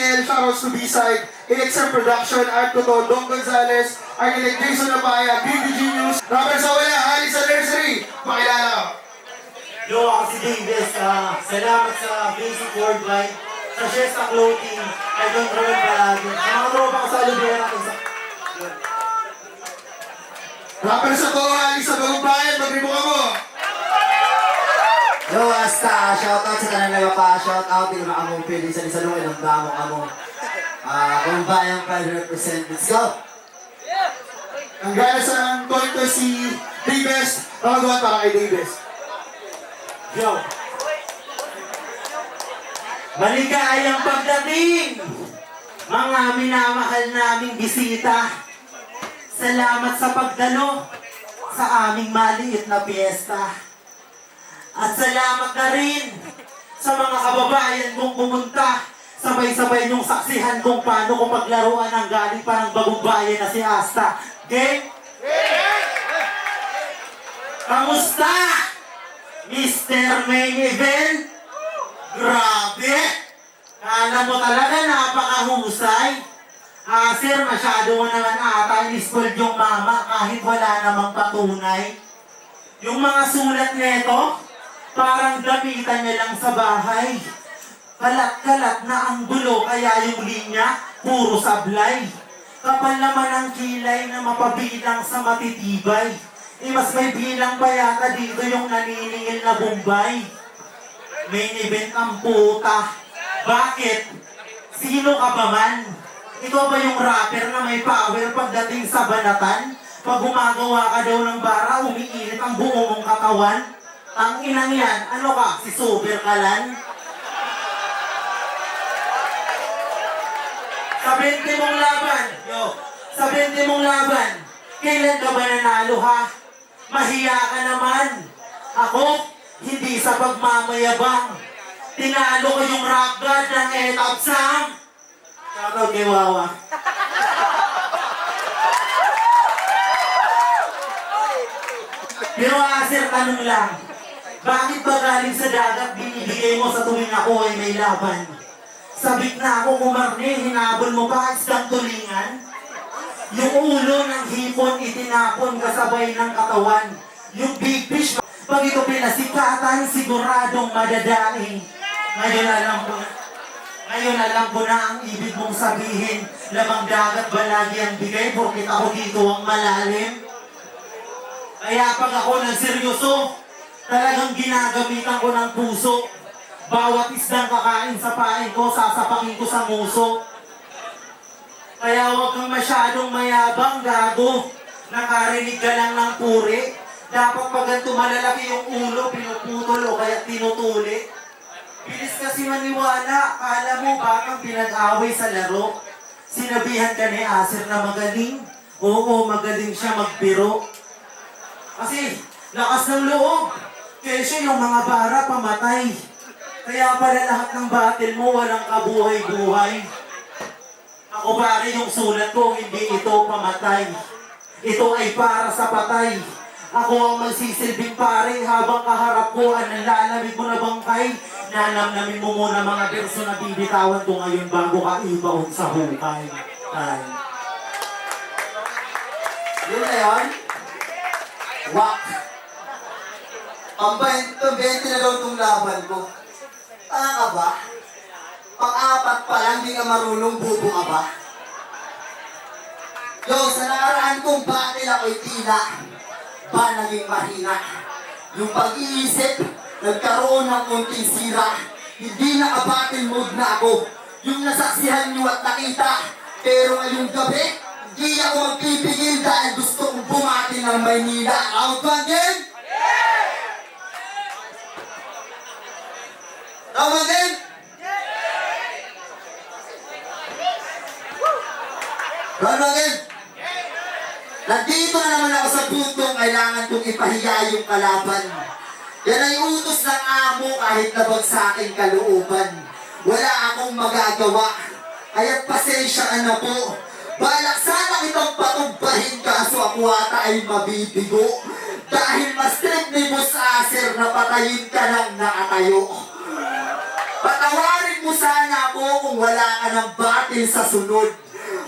Daniel, shoutouts to B-Side, Elixir Production, Art Toto, Don Gonzalez, Architect Jason Napaya, BB Genius, Robert Sawala, Alice Anniversary, pakilala. Yo, ako si Davis. Salamat sa Basic Worldwide, sa Shesta Clothing, I don't remember palagi. Sa mga tropa ko sa Olivera. Rapper sa to, Alice Bagubayan, mag-ribo ka mo. Yo, hasta shoutout sa tanan nagapa, shoutout din mga among pili sa lisalungan ng damo kamo. Kung bayang pride represent, let's go! Ang gana sa konto si Davis, pamagawa para kay Davis. Yo! Maligayang pagdating! Mga minamahal naming bisita, salamat sa pagdalo sa aming maliit na piyesta. At salamat na rin sa mga kababayan kong pumunta. Sabay-sabay niyong saksihan kung paano ko paglaruan ang galing pa ng bagong bayan na si Asta. Okay? Kamusta? Mr. Main Event? Grabe! Kala mo talaga napakahusay. Sir, masyado mo naman ata in-spoiled yung mama kahit wala namang patunay. Yung mga sulat nito, parang damitan niya lang sa bahay. Kalat-kalat na ang gulo, kaya yung linya, puro sablay. Kapal naman ang kilay na mapabilang sa matitibay. Mas may bilang pa yata dito yung naniningil na Bombay. Main event ang puta. Bakit? Sino ka ba man? Ikaw ba yung rapper na may power pagdating sa banatan? Pag gumagawa ka daw ng bara, umiinit ang buong mong katawan? Ang inang yan, ano ka? Si Super Kalan? Sa 20 mong laban, sa 20 mong laban, kailan ka ba nanalo ha? Mahiya ka naman. Ako, hindi sa pagmamayabang. Tinalo ko yung rock god ng Etap Sam. Shoutout kay Wawa. Pero sir, tanong lang. Bakit ba galing sa dagat binibigay mo sa tuwing ako ay may laban? Sabik na ako kumarne, hinabol mo pa isang tulingan? Yung ulo ng hipon itinapon kasabay ng katawan. Yung big fish, pag ito pinasikatan, siguradong madadaing. Ngayon alam ko na ang ibig mong sabihin. Lamang dagat ba lagi ang bigay porkit ako dito ang malalim? Kaya pag ako nagseryoso, talagang ginagamitan ko ng puso. Bawat isdang kakain sa pain ko, sasapakin ko sa muso. Kaya huwag kang masyadong mayabang, gago. Nakarinig ka lang ng puri. Dapat pag ganito malalaki yung ulo, pinuputol o kaya tinutuli. Bilis kasi maniwala, kala mo bakang pinag-away sa laro. Sinabihan ka ni Aser na magaling. Oo, magaling siya magbiro. Kasi lakas ng loob. Kesyo yung mga bara pamatay. Kaya pala lahat ng battle mo walang kabuhay-buhay. Ako pare yung sulat ko, hindi ito pamatay. Ito ay para sa patay. Ako ang magsisilbing pare habang kaharap ko ang lalamig mo na bangkay. Nanamnamin mo muna mga verso na bibitawan ko ngayon bago ka ibaon sa hukay. Ay. Yun na yun? Wak! Ang 20 na daw itong laban ko. Tanga ka ba? Pang-apat pa lang, di ka marunong, bubo ka ba? Yo, sa nakaraan kong battle ako'y tila ba naging mahina? Yung pag-iisip, nagkaroon ng unting sira. Hindi naka-battle mode na ako. Yung nasaksihan nyo at nakita. Pero ngayong gabi, hindi ako magpipigil dahil gusto kong bumati ng Maynila. Out ba again? Out again? Out again? Nandito na naman ako sa puntong kailangan kong ipahiya yung kalaban. Yan ay utos ng amo kahit nabag sa aking kalooban. Wala akong magagawa, kaya't pasensya ka na po. Balak sana kitang patugbahin kaso ako ata ay mabibigo. Dahil mas trip ni Boss Aser na patayin ka lang nakatayo. Patawarin mo sana ako kung wala ka ng batil sa sunod.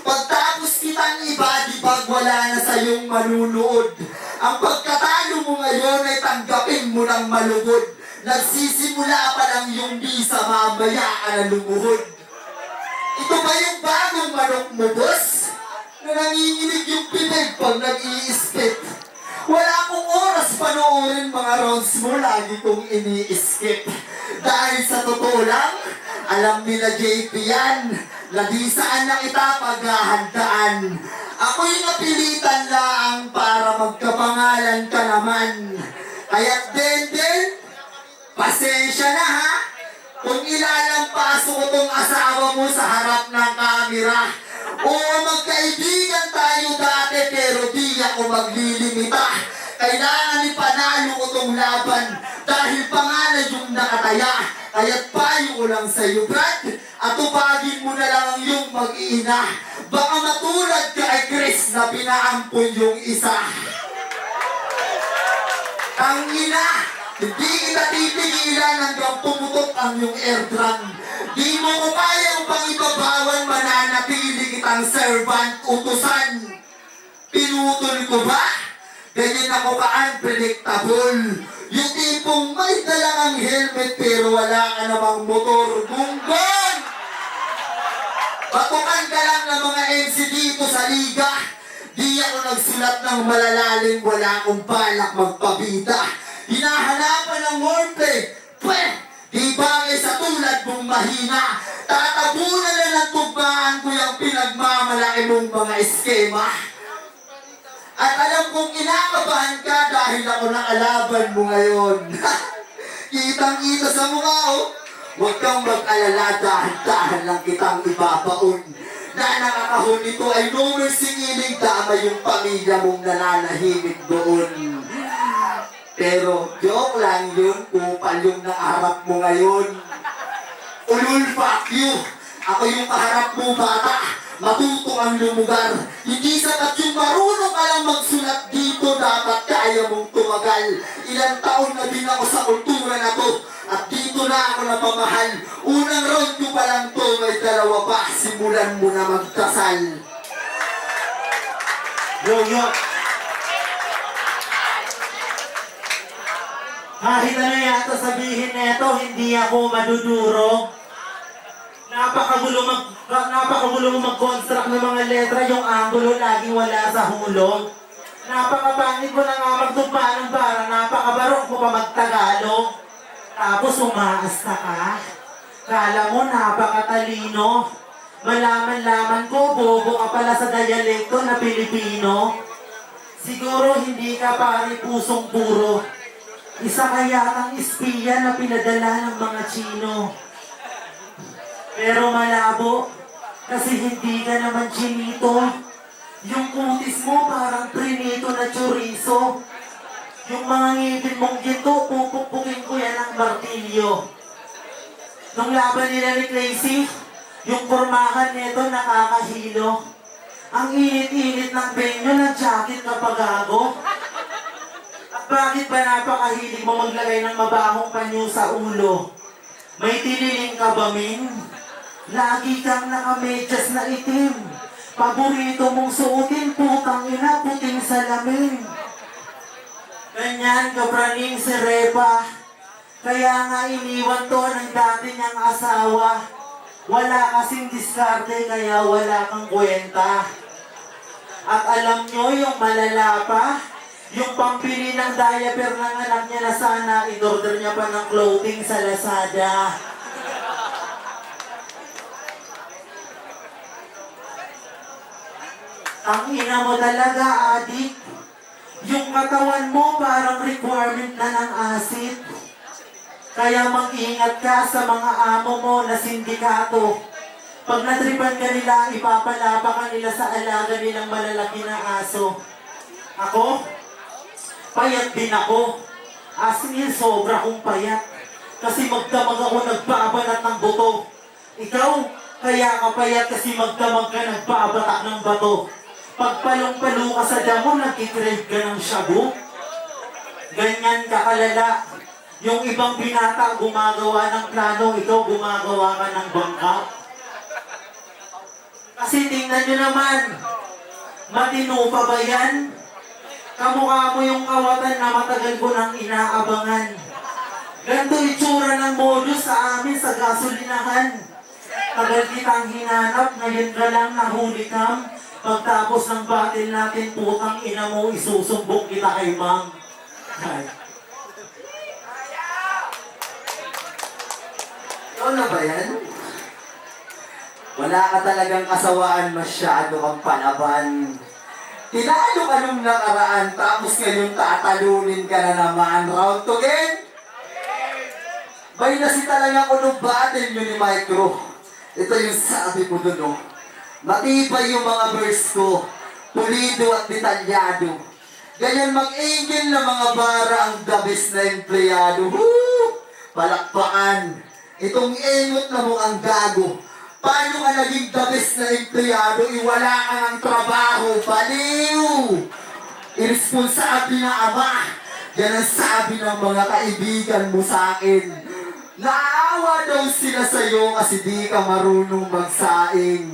Pagtapos kitang ibadibag, wala na sa iyong manunood. Ang pagkatalo mo ngayon ay tanggapin mo ng malugod. Nagsisimula pa lang yung bisa, mamaya ka na lumuhod. Ito ba yung bagong manok mo, boss? Na nanginginig yung bibig pag nag-i-spit. Wala akong oras panoorin mga rounds mo, lagi kong ini-skip. Dahil sa totoo lang, alam nila JP yan, na di saan na kita paghahandaan. Ako'y napilitan lang para magkapangalan ka naman. Kaya't den, pasensya na ha, kung ilalampaso ko tong asawa mo sa harap ng kamera. Oo, magkaibigan tayo dati pero di ako maglilimita. Kailangan ipanalo ko tong laban dahil pangalan yung nakataya. Kaya't payo ko lang sa'yo, Brad, atupagin mo na lang ang iyong mag-iina. Baka matulad ka kay Chris na pinaampon yung isa. Tangina, hindi kita titigilan hanggang pumutok ang iyong airdrum. Di mo ko kayang pang ibabawan, mananatili kitang servant utusan. Pinutol ko ba? Ganyan ako ka-unpredictable. Yung tipong may dalang helmet pero wala ka namang motor. Gunggong! Batukan ka lang ng mga MC dito sa liga. Di ako nagsulat ng malalalim, wala akong balak magpabida. Hinahanapan ng wordplay. Pweh! Di bagay sa tulad mong mahina. Tatabunan na ng tugmaan ko yung pinagmamalaki mong mga eskema. At alam kong kinakabahan ka dahil ako nakalaban mo ngayon. Kitang-kita sa mukha, oh. Huwag kang mag-alala, dahan-dahan lang kitang ibabaon. Na nakakahon nito ay no mercy killing, tama yung pamilya mong nananahimik doon. Pero joke lang yun, kupal yung nakaharap mo ngayon. Ulul, fuck you! Ako yung kaharap mo, bata. Matuto ang lumugar. Hindi sapat yung marunong ka lang magsulat dito, dapat kaya mong tumagal. Ilang taon na din ako sa kultura na to, at dito na ako napamahal. Unang round ko pa lang to, may dalawa pa, simulan mo na magdasal. Yo. Kahit ano yata sabihin na ito, hindi ako maduduro. Napakagulo mag-construct ng mga letra, yung angulo laging wala sa hulog. Napakapangit mo na nga magtugma ng bara, napakabarok mo pa magtagalog. Tapos umaasta ka. Kala mo napakatalino. Malaman-laman ko, bobo ka pala sa dialekto na Pilipino. Siguro hindi ka pari pusong puro. Isa kaya kang espiya na pinadala ng mga Chino. Pero malabo, kasi hindi ka naman chinito. Yung kutis mo parang prinito na chorizo. Yung mga ngipin mong ginto, pupukpukin ko yan ng martilyo. Nung laban nila ni Crazy, yung pormahan nito nakakahilo. Ang init-init ng benyo ng jacket kapag gago. At bakit ba napakahilig mo maglagay ng mabahong panyo sa ulo? May tiniling ka ba, Min? Lagi kang nakamedyas na itim. Paborito mong suotin, putang ina, puting salamin. Ganyan kapraning si Repa. Kaya nga iniwan to ng dati niyang asawa. Wala kasing diskarte, kaya wala kang kwenta. At alam nyo yung malala pa, yung pampili ng diaper ng anak niya na sana in-order niya pa ng clothing sa Lazada. Ang ina mo talaga, adik. Yung katawan mo parang requirement na ng acid. Kaya mag-ingat ka sa mga amo mo na sindikato. Pag natripan ka nila, ipapalapa ka nila sa alaga nilang malalaki na aso. Ako? Payat din ako. As in, sobra kong payat. Kasi magdamag ako nagbabanat ng buto. Ikaw, kaya ka payat kasi magdamag ka nagbabatak ng bato. Pagpalong-palo ka sa damo, nagkikrave ka ng shabu. Ganyan ka kalala. Yung ibang binata gumagawa ng plano, ikaw gumagawa ka ng bangka. Kasi tingnan nyo naman, matino pa ba yan? Kamukha mo yung kawatan na matagal ko nang inaabangan. Ganito itsura ng modus sa amin sa gasolinahan. Tagal kitang hinanap, ngayon ka lang nahuli kam. Pagtapos ng battle natin, putang ina mo, isusumbong kita kay ma'am. Ay. Ikaw na ba yan? Wala ka talagang kasawaan, masyado kang palaban. Tinalo ka nung nakaraan, tapos ngayon tatalunin ka na naman. Round to again? Bay na si talaga ko nung battle nyo ni Micro. Ito yung sabi ko dun, oh. Matibay yung mga verse ko, pulido at detalyado. Ganyan mag-angel na mga bara ang the best na empleyado. Woo! Palakpakan. Itong engot na mo ang gago. Paano ka naging the best na empleyado? Iwala ka ng trabaho. Baliw! Irresponsable na ama. Yan ang sabi ng mga kaibigan mo sa akin. Naawa daw sila sa'yo kasi di ka marunong magsaing.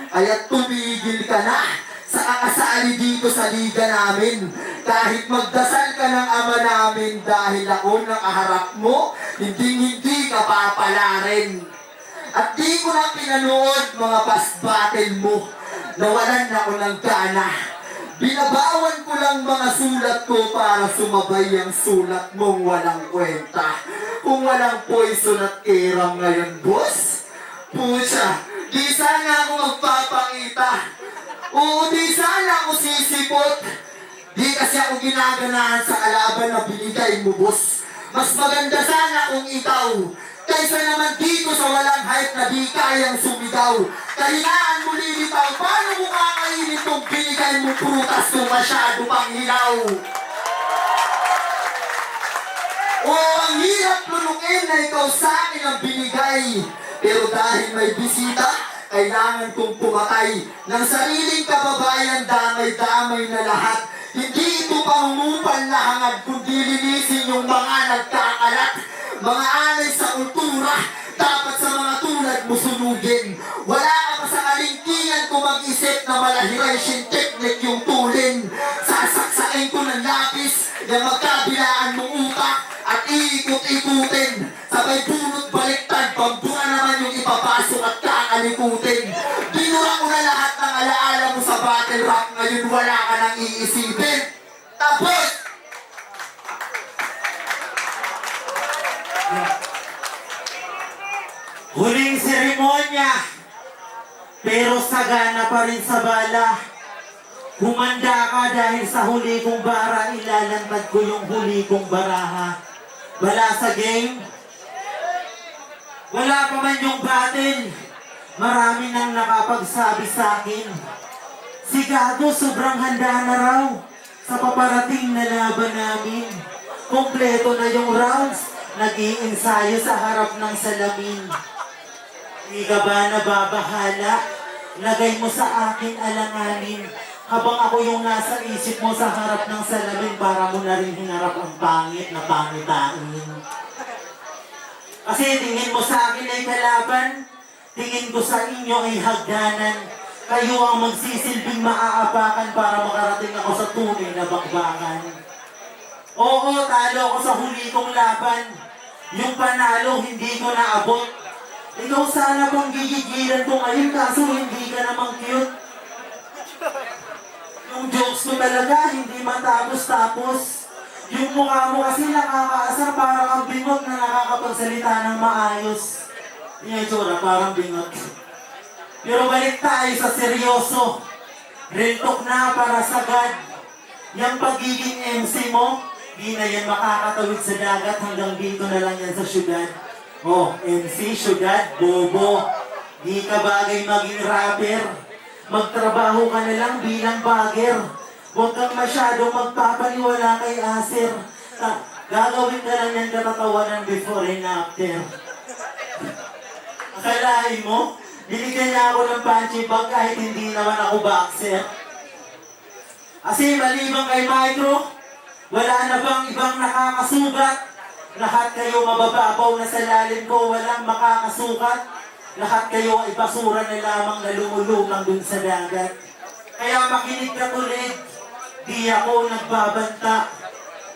Kaya tumigil ka na sa kakasali dito sa liga namin. Kahit magdasal ka ng ama namin dahil ako nakaharap mo, hindi ka papalarin. At di ko na pinanood mga past battle mo. Nawalan ako ng gana. Binabawan ko lang mga sulat ko para sumabay ang sulat mong walang kwenta. Kung walang poison at eram ngayon, boss, pucha, di sana ako magpapakita. Oo, di sana ako sisipot. Di kasi ako ginaganahan sa kalaban na binigay mo, boss. Mas maganda sana kung ikaw, kaysa naman dito sa walang hype na di kayang sumigaw. Kahinaan mo lilitaw, paano mo kakainin tong binigay mo prutas kung masyado pang hilaw? Oo, ang hirap lunukin na ikaw sa akin ang binigay. Pero dahil may bisita, kailangan kong pumatay ng sariling kababayan, damay-damay na lahat. Hindi ito pangungupan na hangad, kundi linisin yung mga nagkakalat. Mga anay sa kultura, dapat sa mga tulad mo sunugin. Wala ka pa sa kalingkingan kung mag-isip na malahiration technique yung tulin. Sasaksain ko ng lapis, yung magkabilaan mong utak, at iikot-ikutin. Sabay bunot baliktad, pambura naman yung ipapasok at kakalikutin. Binura ko na lahat ng alaala mo sa battle rap, ngayon wala ka nang iisipin. Tapos! Huling seremonya, pero sagana pa rin sa bala. Humanda ka dahil sa huli kong bara, ilalantad ko yung huli kong baraha. Wala sa game, wala pa man yung battle, marami nang nakapagsabi sa akin. Sigado, sobrang handa na raw sa paparating na laban namin. Kompleto na yung rounds, nag-iinsayo sa harap ng salamin. Di ka ba nababahala? Lagay mo sa akin alanganin. Habang ako yung nasa isip mo sa harap ng salamin para mo na rin hinarap ang pangit na pangitain. Kasi tingin mo sa akin ay kalaban, tingin ko sa inyo ay hagdanan. Kayo ang magsisilbing maaapakan para makarating ako sa tunay na bakbakan. Oo, talo ako sa huli kong laban. Yung panalo, hindi ko naabot. Ikaw sana bang gigigilan ko ngayon kaso hindi ka namang cute. Yung jokes ko talaga, hindi matapos-tapos. Yung mukha mo kasi nakakaasar, parang ang bingot na nakakapagsalita ng maayos. Yung itsura, parang bingot. Pero balik tayo sa seryoso. Real talk na para sa God. Yung pagiging MC mo, di na yan makakatawid sa dagat hanggang dito na lang yan sa syudad. Oh, MC, syudad, bobo. Di ka bagay maging rapper. Magtrabaho ka na lang bilang bagger. Huwag kang masyadong magpapaniwala kay Aser. Gagawin ka lang yan katatawanan before and after. Akalain mo, binigyan niya ako ng punching bag kahit hindi naman ako boxer. Kasi maliban kay Micro, wala na bang ibang nakakasugat? Lahat kayo mabababaw na sa lalim ko, walang makakasukat. Lahat kayo ay basura na lamang na lumulumang dun sa dagat. Kaya makinig ka tuloy, di ako nagbabanta.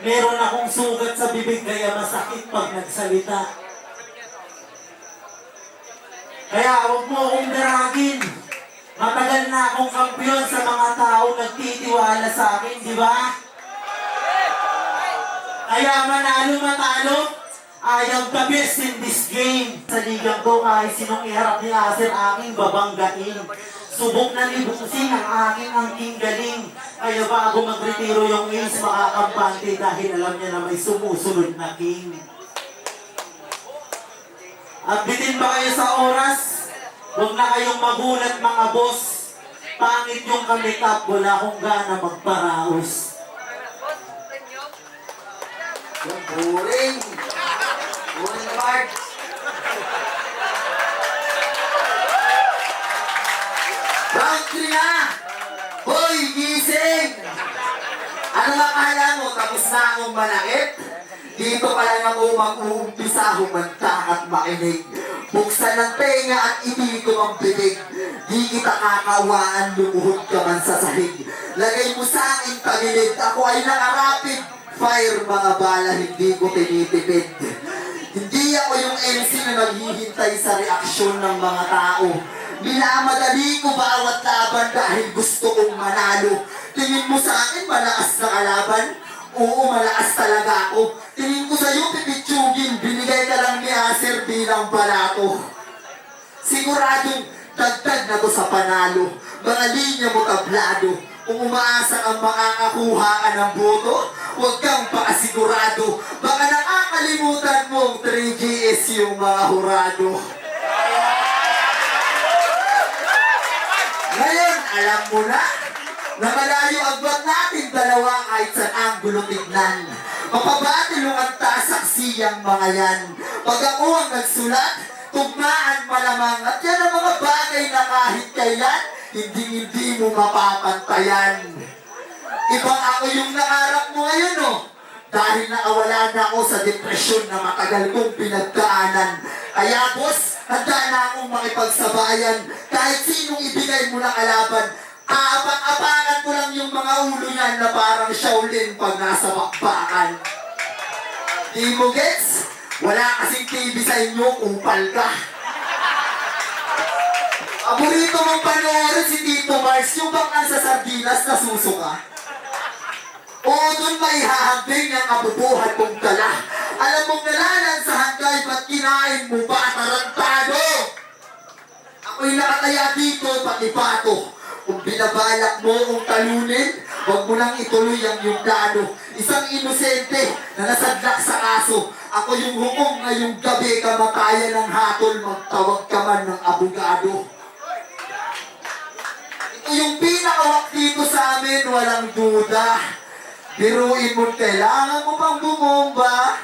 Meron akong sugat sa bibig kaya masakit pag nagsalita. Kaya huwag mo akong daragin. Matagal na akong kampiyon sa mga tao nagtitiwala sa akin, di ba? Kaya manalo matalo, I am the best in this game. Sa ligang ko kahit sinong iharap ni Acer aking babanggain. Subok na libusin ang aking angking galing. Kaya bago magretiro yung ace makakampante dahil alam niya na may sumusunod na king. At bitin ba kayo sa oras? Huwag na kayong magulat mga boss. Pangit yung kamikap, wala akong gana magparaos. Yung boring. Boring na Mark. Round 3 na! Hoy, gising! Ano akala mo, tapos na akong manakit? Dito pa lang ako mag-uumpisa, humanta at makinig. Buksan ng tenga at ibigom ang bibig. Di kita kakawaan, lumuhod ka man sa sahig. Lagay mo sa aking tagilid, ako ay nakarapid. Fire mga bala, hindi ko tinitipid. Hindi ako yung MC na naghihintay sa reaksyon ng mga tao. Minamadali ko bawat laban dahil gusto kong manalo. Tingin mo sa akin malakas na kalaban? Oo, malakas talaga ako. Tingin ko sa'yo pipitsugin, binigay ka lang ni Acer bilang balato. Siguradong dagdag na to sa panalo. Mga linya mo tablado. Kung umaasa kang makakakuha ka ng boto, huwag kang pakasigurado. Baka nakakalimutan mong 3GS yung mga hurado. Ngayon, alam mo na malayo agwat natin dalawa kahit sa anggulo tignan. Mapabatilong ang tasaksiyang mga yan. Pag ako ang nagsulat, tugmaan malamang at yan ang mga bagay na kahit kailan, hindi mo mapapantayan. Ibang ako yung nakarap mo ngayon, oh. Dahil nakawala na ako sa depresyon na matagal kong pinagdaanan. Kaya boss, handa na akong makipagsabayan. Kahit sinong ibigay mo na kalaban, aabang-abangan ko lang yung mga ulo niyan na parang Shaolin pag nasa bakbakan. Di mo gets? Wala kasing TV sa inyo, kupal ka. Paborito mong panoorin si Tito Mars, yung bang nasa sardinas na susuka. Oo, doon may hahagay ng kabubuhan mong dala. Alam mong nalalan sa hangay, ba't kinain mo ba, tarantado? Ako'y nakataya dito, pati pato. Kung binabalak mo kung talunin, huwag mo nang ituloy ang iyong plano. Isang inosente na nasadlak sa kaso. Ako yung hukom ngayong gabi, kamakaya ng hatol, magtawag ka man ng abogado. Ito yung pinakawak dito sa amin, walang duda. Biruin mo, kailangan mo pang bumomba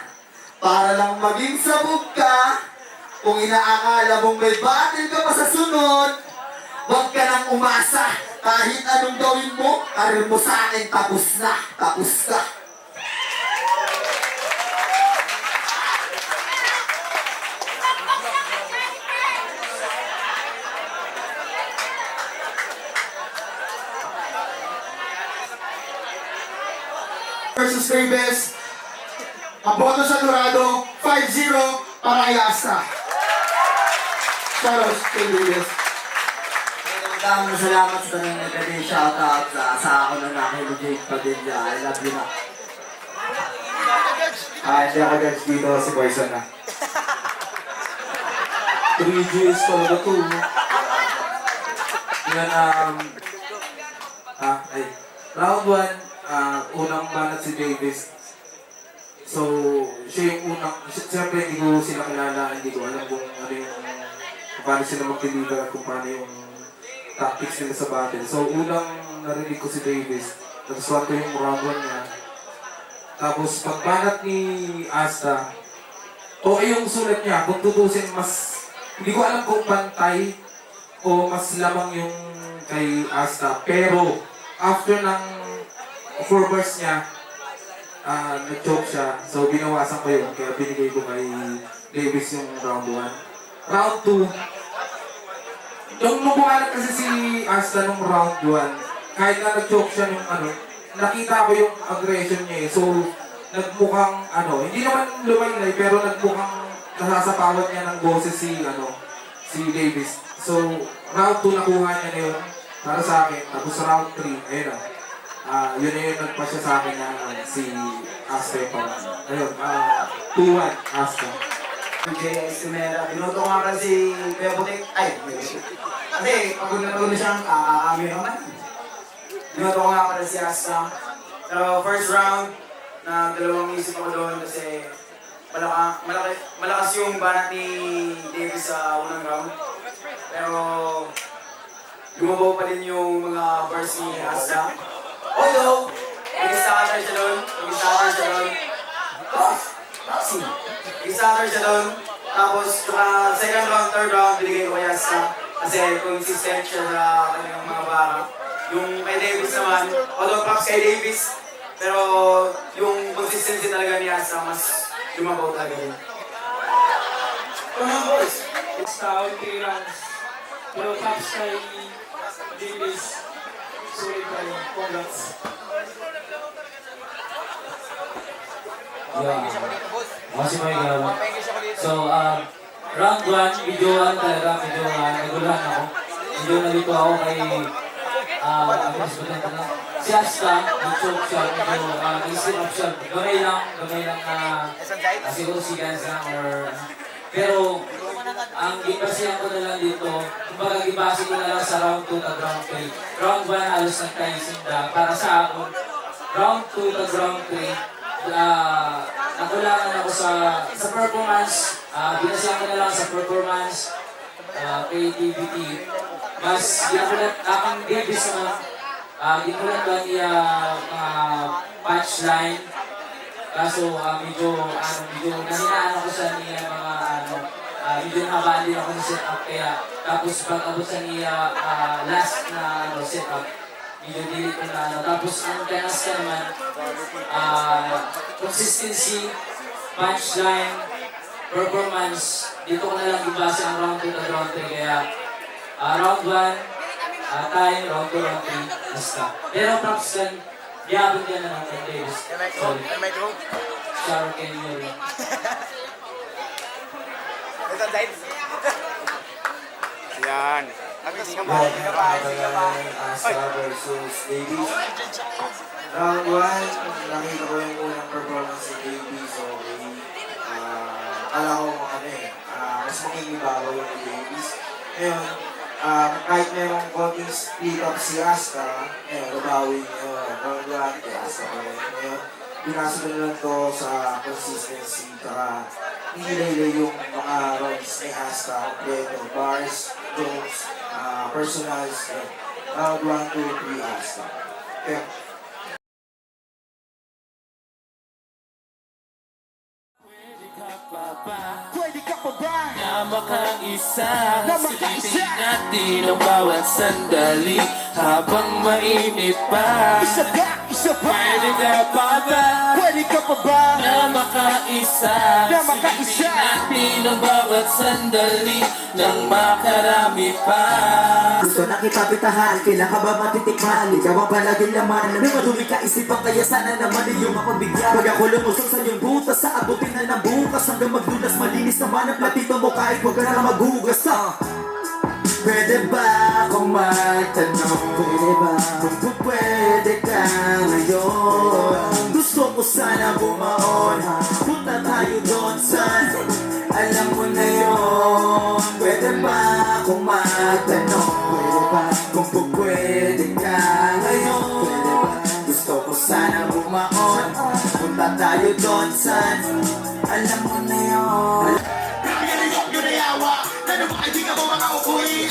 para lang maging sabog ka. Kung inaakala mong may battle ka pa sa sunod, huwag ka nang umasa. Kahit anong gawin mo, karir mo sa akin, tapos na, tapos ka. Versus Davis. Ang boto sa Dorado, 5-0 para kay Asta. Charles Davis. Maraming salamat sa tanong nagkali shoutout sa asawa ko na nakilig Padilla. I love you na. Hindi ako guys dito si Poison na. 3 Gs talaga to. Yan, round 1, unang banat si Davis. So, siya yung unang, siyempre hindi ko sila kilala, hindi ko alam kung ano yung, kung paano sila mag-deliver at kung paano yung tactics nila sa battle. So, unang narinig ko si Davis, nagustuhan ko yung round 1 niya. Tapos, pagbanat ni Asta, okay yung sulat niya, kung tutusin mas, hindi ko alam kung pantay o mas lamang yung kay Asta. Pero, after ng 4 bars niya, nag-choke siya. So, binawasan ko yun. Kaya binigay ko kay Davis yung round 1. Round 2, yung bumalat kasi si Asta nung round 1, kahit na nag-choke siya nung nakita ko yung aggression niya eh. So, nagmukhang hindi naman lumaylay pero nagmukhang nasasapawan niya ng boses si Davis. So, round 2 nakuha niya na yun para sa akin. Tapos round 3, ayun na. Yun na yun nagpa siya sa akin na si Asta pa. Ayun, 2-1 Asta. Okay, Estimera. Binoto ko nga kasi Kuya Putik. Ay, kasi pag natuloy siyang kakakami naman. Binoto ko nga pala si Asta. Pero first round, na dalawang isip ako doon kasi malakas yung banat ni Davis sa unang round. Pero gumabaw pa din yung mga bars ni Asta. Although, nag-starter siya doon. Nag-starter siya doon. Tapos, second round, third round, binigay ko kay Asta. Kasi consistent siya sa kanyang mga bara. Yung kay Davis naman, although props kay Davis, pero yung consistency talaga ni Asta, mas lumabaw talaga yun. Come on, boys! Sa 3 rounds. Pero tops kay Davis. Sulit pa rin. Congrats. Masih may gawin. So, round 1, videoan talaga, naguluhan ako. Medyo nalito ako kay, si Asta, nag-choke siya, medyo nag-slip up siya. Gamay lang na, siguro si Gans lang or, pero, ang gibasihan ko na lang dito, kumbaga gibasi ko na lang sa round 2 at round 3. Round 1 halos nagkaisinda. Para sa ako, round 2 at round 3, nakulangan ako sa performance, binasihan ko na lang sa performance, creativity. Mas ginakulat, akong Davis naman, ginakulat ba niya mga punchline. Kaso medyo nahinaan ako sa niya mga medyo nahabaan din ako sa setup kaya tapos pag abot sa niya last na setup medyo delete ko na tapos ang tenas ka naman consistency, punchline, performance dito ko na lang ibase ang round 2 at round 3 kaya round 1 time, round 2, round 3 basta pero props kan yabot yan na ng Davis sorry Sharon Kenyon Yan. Asta versus Davis. Round 1, nakita ko yung unang performance ni Davis. So, akala ko mas makingibabaw yung ni Davis. Ngayon, kahit merong konting split up si Asta, babawi niyo. Round 1, kay Asta pa rin. Ngayon, binasa ko na lang to sa consistency. Hindi nilay yung mga rounds ni Asta. Kompleto, bars, jokes, personals. Round 1, 2, 3, Asta. Okay. Pwede ka pa ba? Na makaisa, silipin natin ang bawat sandali habang mainit pa. Isa pa? Pwede ka pa ba? Pwede ka pa ba? Na makaisa, silipin natin ang bawat sandali nang makarami pa. Gusto na kita pitahan, kailan ka ba matitikman? Ikaw ang palaging laman, na madumi ka isipan kaya sana naman iyong mapabigyan. Pag ako lumusok sa iyong butas, sa abutin na ng bukas hanggang magdulas, malinis naman ang platito mo kahit huwag ka na maghugas ka. Pwede ba akong magtanong? Pwede ba kung pwede ka ngayon? Gusto ko sana bumaon, punta tayo doon san alam mo na yun. Pwede ba akong magtanong? Pwede ba kung pwede ka ngayon? Pwede ba gusto ko sana bumaon, punta tayo doon san alam mo na yun. Bibigyan niyo na yawa. Ano ba kaibigan mo mga ukuin?